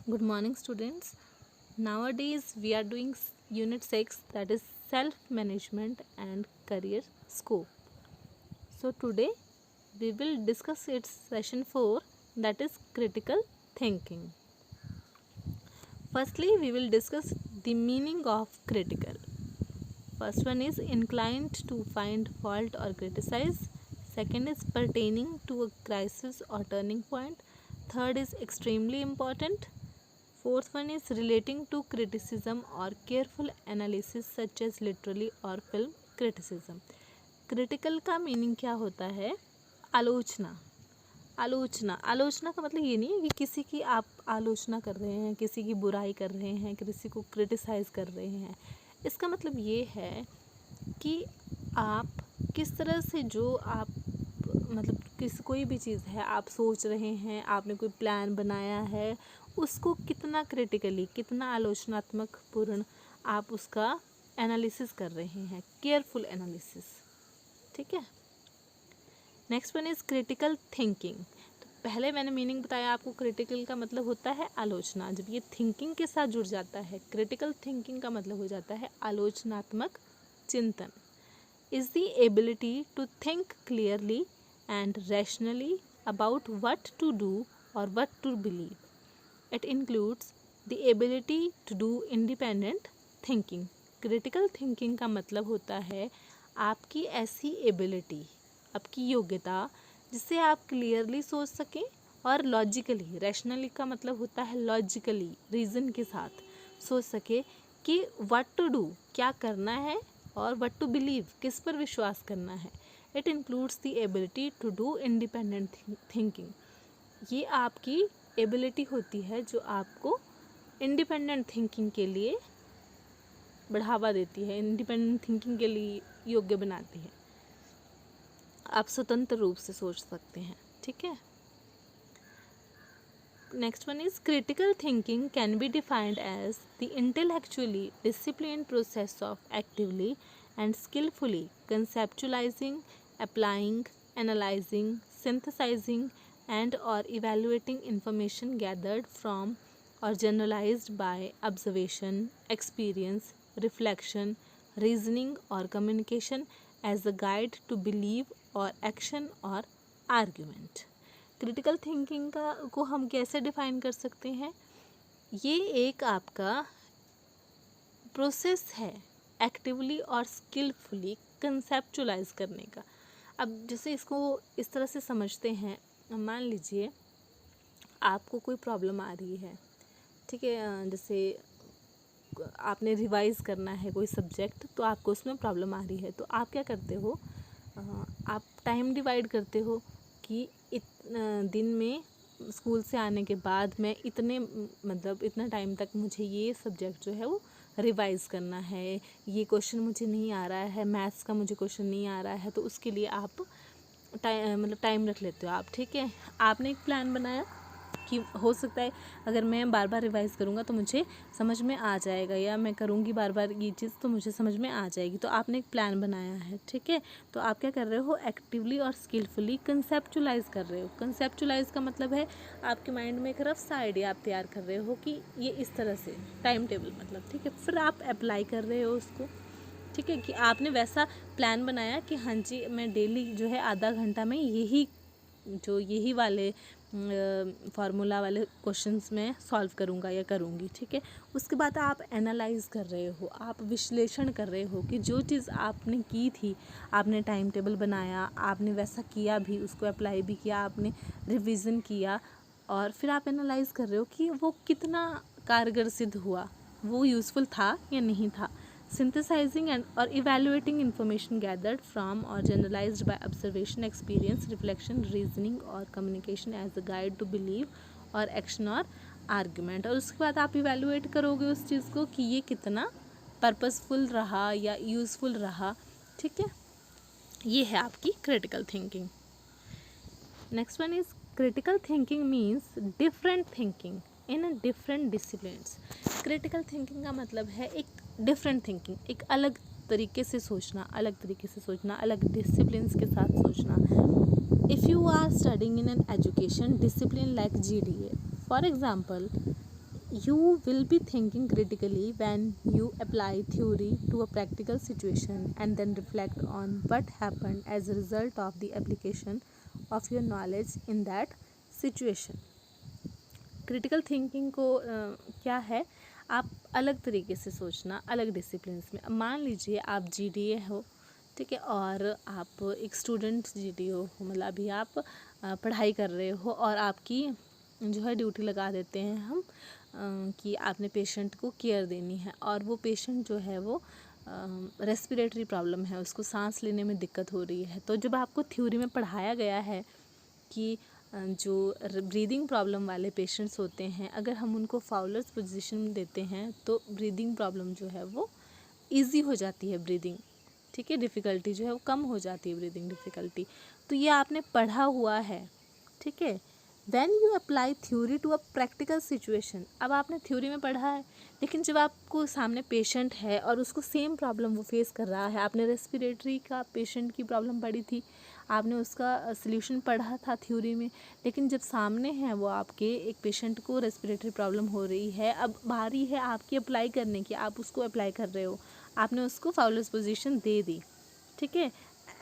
Good morning, students. Nowadays, we are doing Unit 6, that is Self Management and Career Scope. So, today we will discuss its session 4, that is Critical Thinking. Firstly, we will discuss the meaning of critical. First one is inclined to find fault or criticize. Second is pertaining to a crisis or turning point. Third is extremely important. Fourth one is relating to criticism or careful analysis such as literary और film criticism. Critical का meaning क्या होता है? आलोचना. आलोचना का मतलब ये नहीं है कि किसी की आप आलोचना कर रहे हैं, किसी की बुराई कर रहे हैं, किसी को क्रिटिसाइज़ कर रहे हैं. इसका मतलब ये है कि आप किस तरह से जो आप मतलब कोई भी चीज़ है आप सोच रहे हैं, आपने कोई प्लान बनाया है, उसको कितना क्रिटिकली, कितना आलोचनात्मक पूर्ण आप उसका एनालिसिस कर रहे हैं, केयरफुल एनालिसिस. ठीक है. Next one is critical thinking. तो पहले मैंने मीनिंग बताया आपको, क्रिटिकल का मतलब होता है आलोचना. जब ये थिंकिंग के साथ जुड़ जाता है, क्रिटिकल थिंकिंग का मतलब हो जाता है आलोचनात्मक चिंतन. Is the ability to think clearly and rationally about what to do or what to believe. It includes the ability to do independent thinking. Critical thinking का मतलब होता है आपकी ऐसी एबिलिटी, आपकी योग्यता जिससे आप क्लियरली सोच सकें और लॉजिकली. रैशनली का मतलब होता है लॉजिकली, रीज़न के साथ सोच सके कि व्हाट टू डू, क्या करना है, और व्हाट टू बिलीव, किस पर विश्वास करना है. It includes the ability to do independent thinking. ये आपकी एबिलिटी होती है जो आपको इंडिपेंडेंट थिंकिंग के लिए बढ़ावा देती है, इंडिपेंडेंट थिंकिंग के लिए योग्य बनाती है. आप स्वतंत्र रूप से सोच सकते हैं. ठीक है. Next one is critical thinking can be defined as the intellectually disciplined process of actively and skillfully conceptualizing, applying, analyzing, synthesizing and or evaluating information gathered from or generalized by observation, experience, reflection, reasoning or communication as a guide to belief or action or argument. Critical thinking को हम कैसे define कर सकते हैं? ये एक आपका process है एक्टिवली और स्किलफुली कंसेप्चुलाइज करने का. अब जैसे इसको इस तरह से समझते हैं, मान लीजिए आपको कोई प्रॉब्लम आ रही है. ठीक है. जैसे आपने रिवाइज़ करना है कोई सब्जेक्ट, तो आपको उसमें प्रॉब्लम आ रही है, तो आप क्या करते हो, आप टाइम डिवाइड करते हो कि दिन में स्कूल से आने के बाद मैं इतना टाइम तक मुझे ये सब्जेक्ट जो है वो रिवाइज़ करना है, ये क्वेश्चन मुझे नहीं आ रहा है, मैथ्स का मुझे क्वेश्चन नहीं आ रहा है, तो उसके लिए आप टाइम रख लेते हो आप. ठीक है. आपने एक प्लान बनाया कि हो सकता है अगर मैं बार बार रिवाइज़ करूँगा तो मुझे समझ में आ जाएगा, या मैं करूँगी बार बार ये चीज़ तो मुझे समझ में आ जाएगी. तो आपने एक प्लान बनाया है. ठीक है. तो आप क्या कर रहे हो, एक्टिवली और स्किलफुली कंसेप्चुलाइज कर रहे हो. कंसेप्चुलाइज का मतलब है आपके माइंड में एक रफ सा आइडिया आप तैयार कर रहे हो कि ये इस तरह से टाइम टेबल मतलब. ठीक है. फिर आप अप्लाई कर रहे हो उसको. ठीक है. कि आपने वैसा प्लान बनाया कि हाँ जी मैं डेली जो है आधा घंटा में यही वाले फार्मूला वाले क्वेश्चंस में सॉल्व करूँगा या करूँगी. ठीक है. उसके बाद आप एनालाइज़ कर रहे हो, आप विश्लेषण कर रहे हो कि जो चीज़ आपने की थी, आपने टाइम टेबल बनाया, आपने वैसा किया भी, उसको अप्लाई भी किया, आपने रिवीजन किया, और फिर आप एनालाइज़ कर रहे हो कि वो कितना कारगर सिद्ध हुआ, वो यूज़फुल था या नहीं था. Synthesizing and or evaluating information gathered from or generalized by observation, experience, reflection, reasoning or communication as a guide to belief or action or argument. और उसके बाद आप evaluate करोगे उस चीज़ को कि ये कितना purposeful रहा या useful रहा. ठीक है. ये है आपकी critical thinking. Next one is critical thinking means different thinking in a different disciplines. critical thinking का मतलब है एक डिफरेंट थिंकिंग, एक अलग तरीके से सोचना, अलग डिसिप्लिन्स के साथ सोचना. If you are studying in an education discipline like GDA, for example You will be thinking critically when you apply theory to a practical situation and then reflect on what happened as a result of the application of your knowledge in that situation. Critical thinking को क्या है, आप अलग तरीके से सोचना, अलग disciplines में। अब मान लीजिए आप जीडीए हो, ठीक है, और आप एक स्टूडेंट जीडीए हो, मतलब अभी आप पढ़ाई कर रहे हो और आपकी जो है ड्यूटी लगा देते हैं हम कि आपने पेशेंट को केयर देनी है, और वो पेशेंट जो है वो रेस्पिरेटरी प्रॉब्लम है, उसको सांस लेने में दिक्कत हो रही है। तो जब आपको थ्योरी में पढ़ाया गया है कि जो ब्रीदिंग प्रॉब्लम वाले पेशेंट्स होते हैं, अगर हम उनको फाउलर्स पोजीशन में देते हैं तो ब्रीदिंग प्रॉब्लम जो है वो ईजी हो जाती है, ब्रीदिंग, ठीक है, डिफ़िकल्टी जो है वो कम हो जाती है, ब्रीदिंग डिफ़िकल्टी। तो ये आपने पढ़ा हुआ है, ठीक है। When you apply theory to a practical situation, अब आपने थ्योरी में पढ़ा है, लेकिन जब आपको सामने पेशेंट है और उसको सेम प्रॉब्लम वो फेस कर रहा है, आपने रेस्पिरेटरी का पेशेंट की प्रॉब्लम पढ़ी थी, आपने उसका सल्यूशन पढ़ा था थ्योरी में, लेकिन जब सामने है वो आपके एक पेशेंट को रेस्पिरेटरी प्रॉब्लम हो रही है, अब बारी है आपकी अप्लाई करने की, आप उसको अप्लाई कर रहे हो, आपने उसको फाउलर्स पोजीशन दे दी, ठीक है,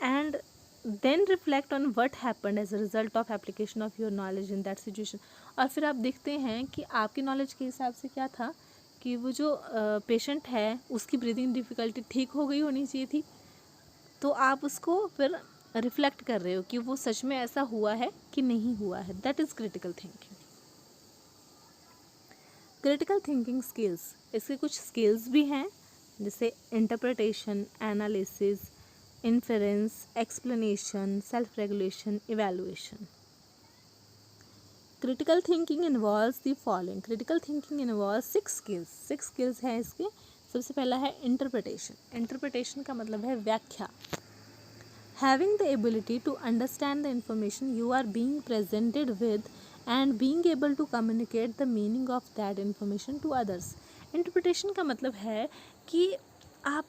and then reflect on what happened as a result of application of your knowledge in that situation. और फिर आप देखते हैं कि आपकी नॉलेज के हिसाब से क्या था कि वो जो पेशेंट है उसकी ब्रीदिंग डिफ़िकल्टी ठीक हो गई होनी चाहिए थी, तो आप उसको फिर रिफ्लेक्ट कर रहे हो कि वो सच में ऐसा हुआ है कि नहीं हुआ है। That is critical thinking. Critical thinking skills, इसके कुछ स्किल्स भी हैं, जैसे interpretation, analysis, inference, explanation, self regulation, evaluation. Critical thinking involves the following. Critical thinking involves 6 skills. 6 skills हैं इसके। सबसे पहला है इंटरप्रिटेशन। इंटरप्रिटेशन का मतलब है व्याख्या। Having the ability to understand the information you are being presented with and being able to communicate the meaning of that information to others. Interpretation का मतलब है कि आप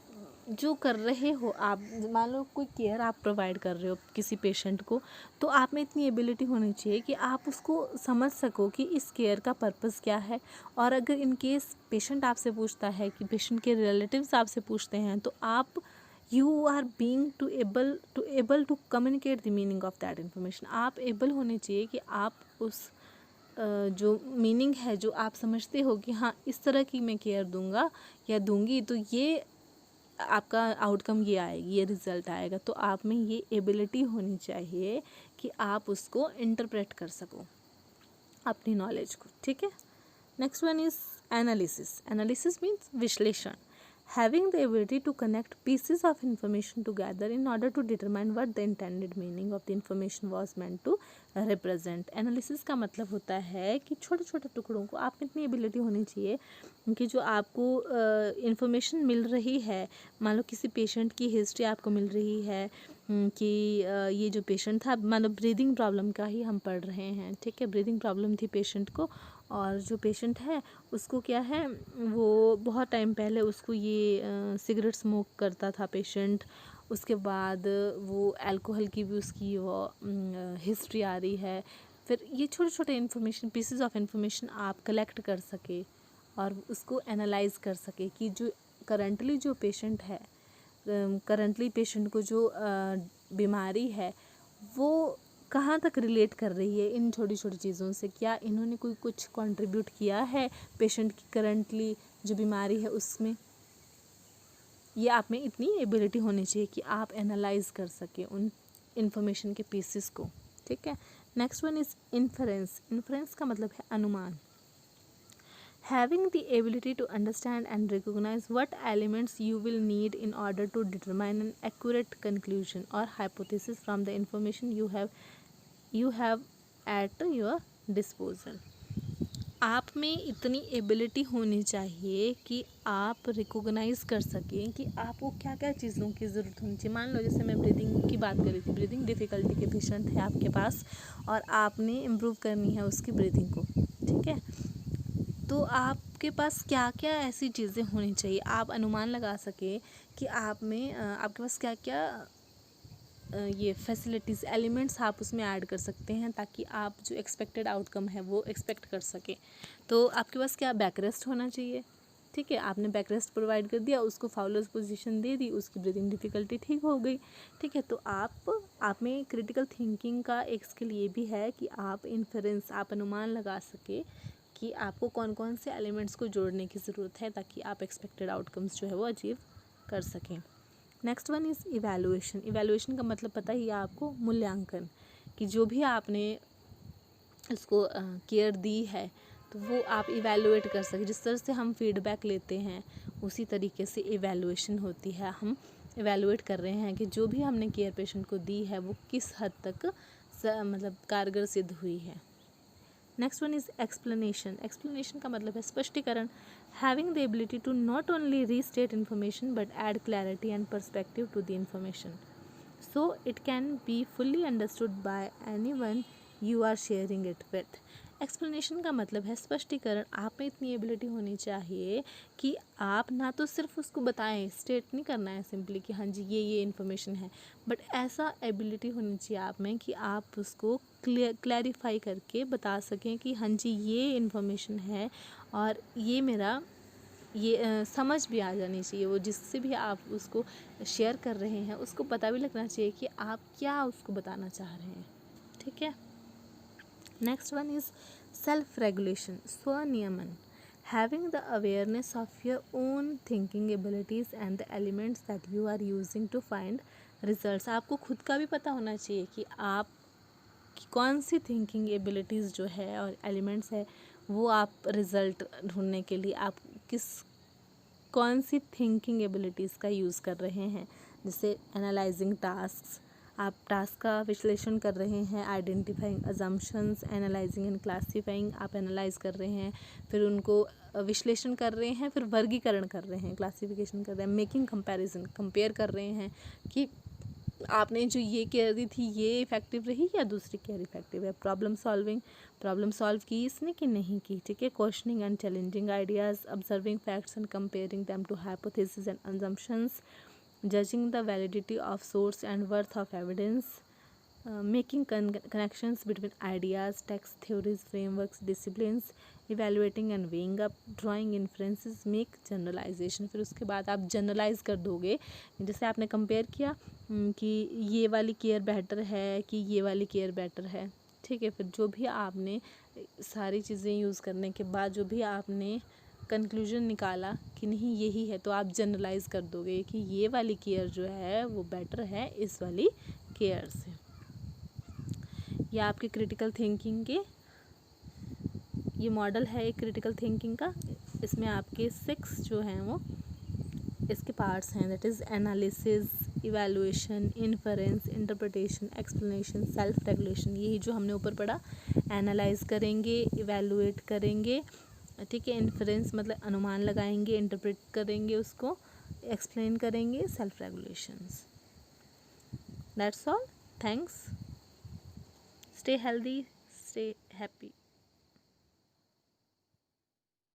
जो कर रहे हो, आप मान लो कोई केयर आप प्रोवाइड कर रहे हो किसी पेशेंट को, तो आप में इतनी एबिलिटी होनी चाहिए कि आप उसको समझ सको कि इस केयर का पर्पस क्या है। और अगर इन केस पेशेंट आपसे पूछता है कि पेशेंट के रिलेटिव्स आपसे पूछते हैं, तो आप you are being able to communicate the meaning of that information. आप एबल होने चाहिए कि आप उस जो मीनिंग है, जो आप समझते हो कि हाँ इस तरह की मैं केयर दूंगा या दूंगी तो ये आपका आउटकम ये आएगी, ये रिज़ल्ट आएगा, तो आप में ये एबिलिटी होनी चाहिए कि आप उसको इंटरप्रेट कर सको अपनी नॉलेज को, ठीक है। Next one is analysis. Analysis means विश्लेषण। Having the ability to connect pieces of information together in order to determine what the intended meaning of the information was meant to represent. Analysis का मतलब होता है कि छोटे छोटे टुकड़ों को, आप में इतनी एबिलिटी होनी चाहिए कि जो आपको इंफॉर्मेशन मिल रही है, मान लो किसी पेशेंट की हिस्ट्री आपको मिल रही है कि ये जो पेशेंट था, मान लो ब्रीदिंग प्रॉब्लम का ही हम पढ़ रहे हैं, ठीक है, ब्रीदिंग प्रॉब्लम थी पेशेंट को, और जो पेशेंट है उसको क्या है, वो बहुत टाइम पहले उसको ये सिगरेट स्मोक करता था पेशेंट, उसके बाद वो अल्कोहल की भी उसकी वो हिस्ट्री आ रही है। फिर ये छोटे छोटे इन्फॉर्मेशन, पीसेस ऑफ इंफॉर्मेशन आप कलेक्ट कर सके और उसको एनालाइज कर सके कि जो करंटली जो पेशेंट है, करंटली पेशेंट को जो बीमारी है वो कहाँ तक रिलेट कर रही है इन छोटी छोटी चीज़ों से, क्या इन्होंने कोई कुछ कंट्रीब्यूट किया है पेशेंट की करंटली जो बीमारी है उसमें। ये आप में इतनी एबिलिटी होनी चाहिए कि आप एनालाइज कर सके उन इंफॉर्मेशन के पीसेस को, ठीक है। Next one is inference. Inference का मतलब है अनुमान। Having the ability to understand and recognize what elements you will need in order to determine an accurate conclusion or hypothesis from the information you have at your disposal. आप में इतनी ability होनी चाहिए कि आप रिकॉग्नाइज कर सकें कि आपको क्या क्या चीज़ों की ज़रूरत होनी चाहिए। मान लो जैसे मैं ब्रीदिंग की बात कर रही थी, ब्रीदिंग डिफ़िकल्टी के पेशेंट है आपके पास और आपने इम्प्रूव करनी है उसकी ब्रीदिंग को, ठीक है, तो आपके पास क्या क्या ऐसी चीज़ें होनी चाहिए, आप अनुमान लगा सके कि आप में आपके पास क्या क्या ये फैसिलिटीज़ एलिमेंट्स आप उसमें ऐड कर सकते हैं ताकि आप जो एक्सपेक्टेड आउटकम है वो एक्सपेक्ट कर सकें। तो आपके पास क्या बैक रेस्ट होना चाहिए, ठीक है, आपने बैक रेस्ट प्रोवाइड कर दिया, उसको फाउलर्स पोजीशन दे दी, उसकी ब्रीदिंग डिफ़िकल्टी ठीक हो गई, ठीक है। तो आप में क्रिटिकल थिंकिंग का एक स्किल ये भी है कि आप इन्फरेंस, आप अनुमान लगा सके कि आपको कौन कौन से एलिमेंट्स को जोड़ने की ज़रूरत है ताकि आप एक्सपेक्टेड आउटकम्स जो है वो अचीव कर सकें। Next one is evaluation. Evaluation का मतलब पता ही है आपको, मूल्यांकन, कि जो भी आपने उसको केयर दी है तो वो आप इवैल्यूएट कर सकें। जिस तरह से हम फीडबैक लेते हैं उसी तरीके से इवैल्यूएशन होती है। हम इवैल्यूएट कर रहे हैं कि जो भी हमने केयर पेशेंट को दी है वो किस हद तक मतलब कारगर सिद्ध हुई है। Next one is explanation. Explanation का मतलब है स्पष्टीकरण। Having the ability to not only restate information but add clarity and perspective to the information so it can be fully understood by anyone you are sharing it with. Explanation का मतलब है स्पष्टीकरण। आप में इतनी एबिलिटी होनी चाहिए कि आप ना तो सिर्फ उसको बताएं, स्टेट नहीं करना है सिंपली कि हाँ जी ये इन्फॉर्मेशन है, बट ऐसा एबिलिटी होनी चाहिए आप में कि आप उसको क्लैरिफाई करके बता सकें कि हाँ जी ये इन्फॉर्मेशन है और ये मेरा ये समझ भी आ जानी चाहिए। वो जिससे भी आप उसको शेयर कर रहे हैं उसको पता भी लगना चाहिए कि आप क्या उसको बताना चाह रहे हैं, ठीक है। Next one is self regulation, स्वनियमन। Having the awareness of your own thinking abilities and the elements that you are using to find results. आपको खुद का भी पता होना चाहिए कि आप कौन सी थिंकिंग एबिलिटीज़ जो है और एलिमेंट्स है वो आप रिज़ल्ट ढूंढने के लिए आप कौन सी थिंकिंग एबिलिटीज़ का यूज़ कर रहे हैं। जैसे एनालाइजिंग टास्क्स, आप टास्क का विश्लेषण कर रहे हैं, identifying assumptions, analysing and classifying, आप एनालाइज कर रहे हैं, फिर उनको विश्लेषण कर रहे हैं, फिर वर्गीकरण कर रहे हैं, क्लासिफिकेशन कर रहे हैं, मेकिंग कंपैरिजन, कंपेयर कर रहे हैं कि आपने जो ये केयर दी थी ये इफ़ेक्टिव रही या दूसरी केयर इफ़ेक्टिव है। प्रॉब्लम सॉल्विंग, प्रॉब्लम सॉल्व की इसने कि नहीं की, ठीक है। Questioning and challenging ideas, observing facts and comparing them to hypothesis and assumptions, judging the validity of source and worth of evidence, making connections between ideas, texts, theories, frameworks, disciplines, evaluating and weighing up, drawing inferences, make generalization। फिर उसके बाद आप generalise कर दोगे। जैसे आपने compare किया कि ये वाली केयर बेटर है कि ये वाली केयर बेटर है, ठीक है। फिर जो भी आपने सारी चीज़ें यूज़ करने के बाद जो भी आपने कंक्लूजन निकाला कि नहीं यही है, तो आप जनरलाइज कर दोगे कि ये वाली केयर जो है वो बेटर है इस वाली केयर से। ये आपके क्रिटिकल थिंकिंग के ये मॉडल है एक क्रिटिकल थिंकिंग का। इसमें आपके 6 जो हैं वो इसके पार्ट्स हैं, that is analysis, evaluation, inference, interpretation, explanation, self regulation. यही जो हमने ऊपर पढ़ा, एनालाइज करेंगे, इवैल्यूएट करेंगे, ठीक है, इन्फरेंस मतलब अनुमान लगाएंगे, इंटरप्रेट करेंगे उसको, एक्सप्लेन करेंगे, self regulations. That's all, thanks, stay healthy, stay happy.